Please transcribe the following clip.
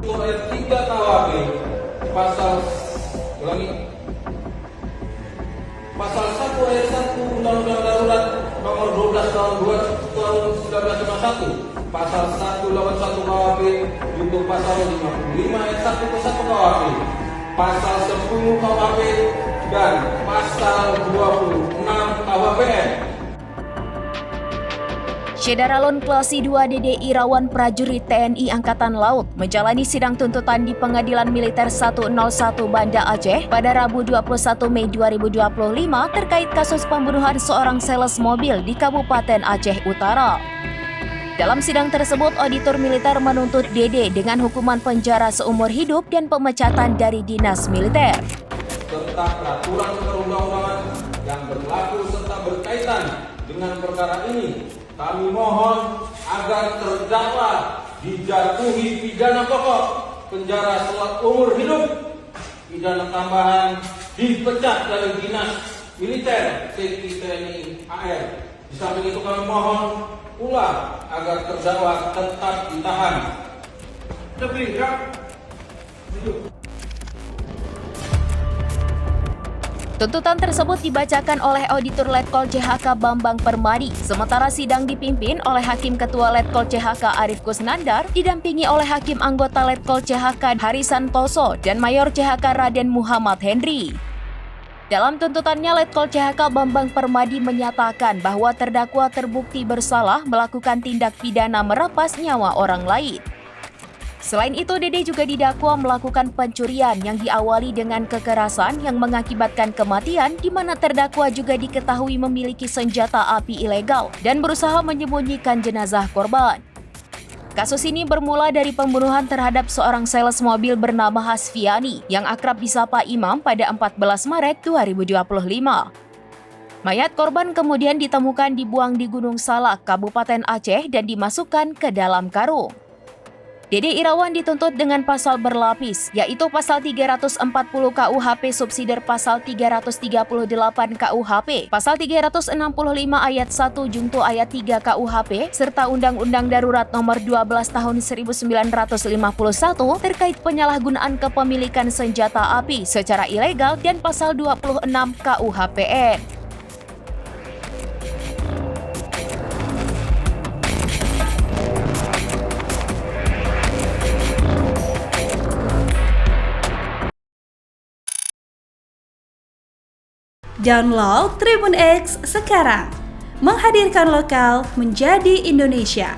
Ayat 3 KUHP pasal ulangi pasal 1 ayat 1 Undang-Undang Darurat nomor 12 tahun 1951, pasal 181 KUHP junto pasal 55 ayat 1 ke 1 KUHP, pasal 10 KUHP dan pasal 26 KUHPN. Syederalon Klasi 2 Dede Irawan prajurit TNI Angkatan Laut menjalani sidang tuntutan di Pengadilan Militer 101 Banda Aceh pada Rabu 21 Mei 2025 terkait kasus pembunuhan seorang sales mobil di Kabupaten Aceh Utara. Dalam sidang tersebut, auditor militer menuntut Dede dengan hukuman penjara seumur hidup dan pemecatan dari dinas militer. Serta peraturan perundang-undangan yang berlaku serta berkaitan dengan perkara ini, kami mohon agar terdakwa dijatuhi pidana pokok penjara seumur hidup, pidana tambahan dipecat dari dinas militer TNI AR. Di samping itu kami mohon pula agar terdakwa tetap ditahan. Tuntutan tersebut dibacakan oleh Auditor Letkol CHK Bambang Permadi, sementara sidang dipimpin oleh Hakim Ketua Letkol CHK Arif Kusnandar, didampingi oleh Hakim Anggota Letkol CHK Hari Santoso dan Mayor CHK Raden Muhammad Henry. Dalam tuntutannya, Letkol CHK Bambang Permadi menyatakan bahwa terdakwa terbukti bersalah melakukan tindak pidana merampas nyawa orang lain. Selain itu, Dede juga didakwa melakukan pencurian yang diawali dengan kekerasan yang mengakibatkan kematian, di mana terdakwa juga diketahui memiliki senjata api ilegal dan berusaha menyembunyikan jenazah korban. Kasus ini bermula dari pembunuhan terhadap seorang sales mobil bernama Hasfiani yang akrab disapa Imam pada 14 Maret 2025. Mayat korban kemudian ditemukan dibuang di Gunung Salak, Kabupaten Aceh dan dimasukkan ke dalam karung. Dede Irawan dituntut dengan pasal berlapis, yaitu pasal 340 KUHP subsidiar pasal 338 KUHP, pasal 365 ayat 1 junto ayat 3 KUHP, serta Undang-Undang Darurat nomor 12 tahun 1951 terkait penyalahgunaan kepemilikan senjata api secara ilegal dan pasal 26 KUHPN. Download Tribun X sekarang, menghadirkan lokal menjadi Indonesia.